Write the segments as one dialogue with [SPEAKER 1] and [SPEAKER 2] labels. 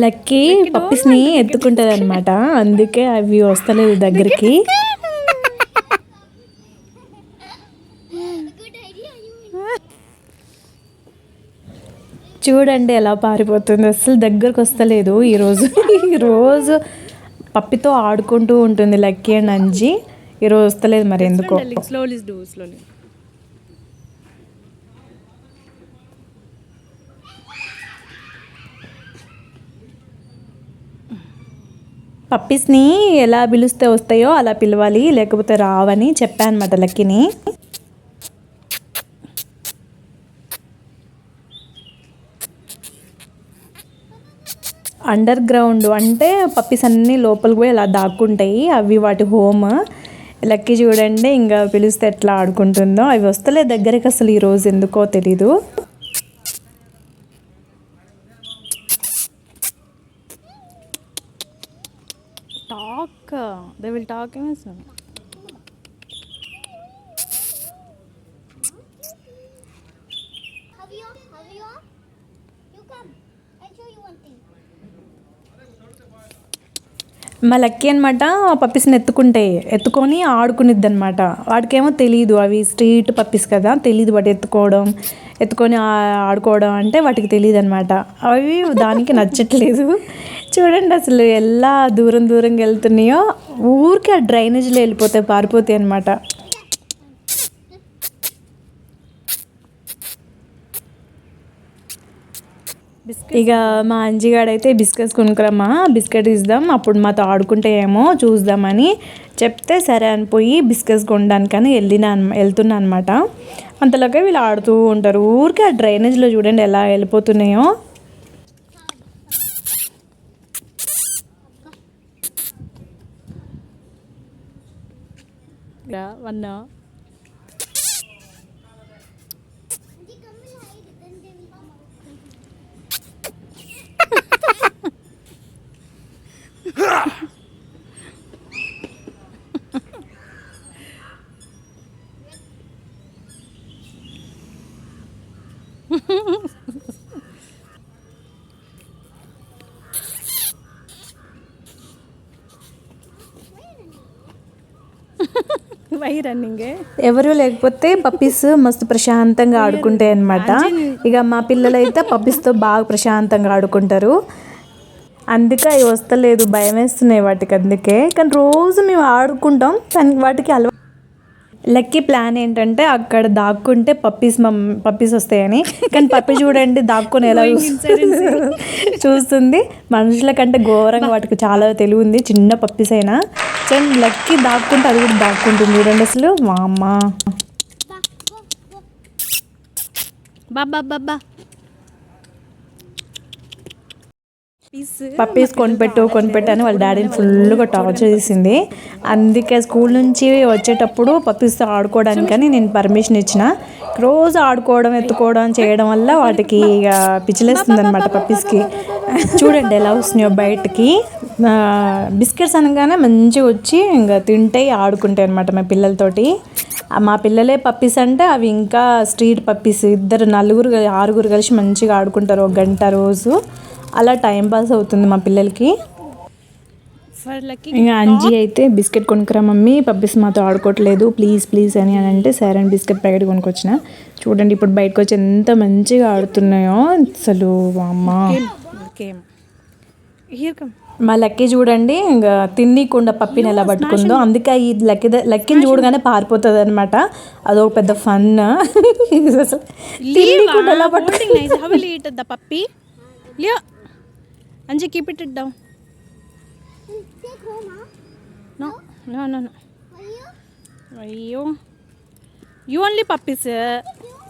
[SPEAKER 1] Lucky పప్పీస్ని ఎత్తుకుంటుంది అనమాట, అందుకే అవి వస్తలేదు దగ్గరికి. చూడండి ఎలా పారిపోతుంది, అసలు దగ్గరకు వస్తలేదు ఈరోజు. ఈరోజు పప్పితో ఆడుకుంటూ ఉంటుంది లక్కీ అండ్ అంజీ. ఈరోజు వస్తలేదు మరి ఎందుకో. పప్పీస్ని ఎలా పిలిస్తే వస్తాయో అలా పిలవాలి, లేకపోతే రావని చెప్పాను అనమాట లక్కీని. అండర్ గ్రౌండ్ అంటే పప్పీస్ అన్నీ లోపలికి పోయి అలా దాక్కుంటాయి, అవి వాటి హోమ్. లక్కీ చూడండి ఇంకా పిలిస్తే ఎట్లా ఆడుకుంటుందో. అవి వస్తలే దగ్గరికి అసలు ఈరోజు ఎందుకో తెలీదు. They will talk. మా లక్కీ అనమాట పప్పీస్ని ఎత్తుకొని ఆడుకునిద్ది అనమాట. వాటికేమో తెలియదు, అవి స్ట్రీట్ పప్పీస్ కదా, తెలియదు వాటి ఎత్తుకొని ఆడుకోవడం అంటే వాటికి తెలియదు అనమాట. అవి దానికి నచ్చట్లేదు. చూడండి అసలు ఎలా దూరంగా వెళ్తున్నాయో, ఊరికి ఆ డ్రైనేజ్లో పారిపోతాయి అనమాట. ఇక మా అంజిగాడైతే బిస్కెట్స్ కొనుక్కురమ్మా, బిస్కెట్ ఇద్దాం అప్పుడు మాతో ఆడుకుంటే ఏమో చూద్దామని చెప్తే సరే అని పోయి బిస్కెట్స్ కొనడానికని వెళ్తున్నా అనమాట. అంతలోకే వీళ్ళు ఆడుతూ ఉంటారు. ఊరికి ఆ డ్రైనేజ్లో చూడండి ఎలా వెళ్ళిపోతున్నాయో. వన్ ఎవరు లేకపోతే పప్పీస్ మస్తు ప్రశాంతంగా ఆడుకుంటాయి అనమాట. ఇక మా పిల్లలైతే పప్పీస్తో బాగా ప్రశాంతంగా ఆడుకుంటారు. అందుకే అవి వస్తలేదు, భయం వేస్తున్నాయి వాటికి. అందుకే కానీ రోజు మేము ఆడుకుంటాం, కానీ వాటికి లక్కీ ప్లాన్ ఏంటంటే అక్కడ దాక్కుంటే పప్పీస్ వస్తాయని. కానీ పప్పి చూడండి దాక్కొని ఎలా చూస్తుంది. మనుషుల కంటే ఘోరంగా వాటికి చాలా తెలివి ఉంది, చిన్న పప్పీస్ అయినా. లక్కీ దాక్కుంటే అది కూడా దాక్కుంటుంది చూడండి అసలు. మా అమ్మ బాబా పప్పీస్ కొనిపెట్టు అని వాళ్ళ డాడీని ఫుల్గా టార్చర్ చేసింది. అందుకే స్కూల్ నుంచి వచ్చేటప్పుడు పప్పీస్తో ఆడుకోవడానికని నేను పర్మిషన్ ఇచ్చిన. రోజు ఆడుకోవడం ఎత్తుకోవడం చేయడం వల్ల వాటికి ఇక పిచ్చిలేస్తుంది అనమాట పప్పీస్కి. చూడండి ఎలా వస్తున్నాయో బయటికి. బిస్కెట్స్ అనగానే మంచిగా వచ్చి ఇంకా తింటాయి, ఆడుకుంటాయి అనమాట మా పిల్లలతోటి. మా పిల్లలే పప్పీస్ అంటే అవి ఇంకా స్ట్రీట్ పప్పీస్. 6 కలిసి మంచిగా ఆడుకుంటారు 1 గంట రోజు. అలా టైం పాస్ అవుతుంది మా పిల్లలకి. ఇంకా అంజీ అయితే బిస్కెట్ కొనుక్కురా మమ్మీ, పప్పీస్ మాతో ఆడుకోవట్లేదు ప్లీజ్ అని అంటే సరే అని బిస్కెట్ ప్యాకెట్ కొనుక్కొచ్చిన. చూడండి ఇప్పుడు బయటకు వచ్చి ఎంత మంచిగా ఆడుతున్నాయో అసలు. అమ్మ మా లక్కీ చూడండి ఇంకా తిన్నీకుండా పప్పిని ఎలా పట్టుకుందో. అందుకే ఈ లక్కీని చూడగానే పారిపోతుంది అనమాట. అదొక పెద్ద ఫన్. ఎలా పప్పి Anji, keep it down. No. Why you? You only puppies.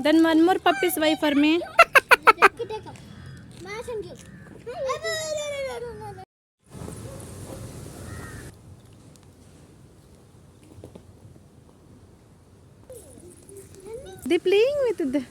[SPEAKER 1] Then one more puppies. Why for me? They playing with the.